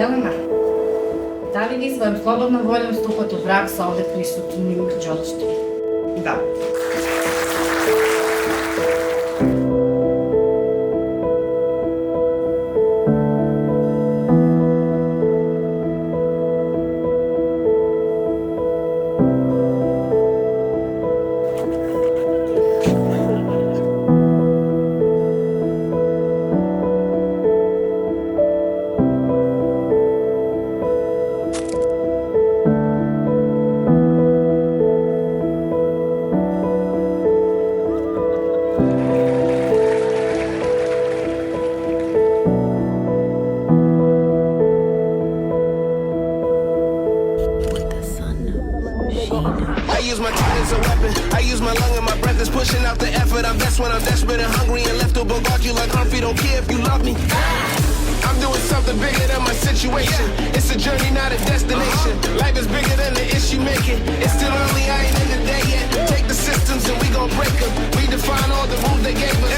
Jelena, da li vi svojom slobodnom voljom stupate u brak sa ovde prisutnim Đorđetom? Da. Pushing out the effort, I'm best when I'm desperate and hungry and left to bogart you like Humphrey, don't care if you love me. I'm doing something bigger than my situation. It's a journey, not a destination. Life is bigger than the issue making. It's still early, I ain't in the day yet. Take the systems and we gon' break them. Redefine all the rules they gave us.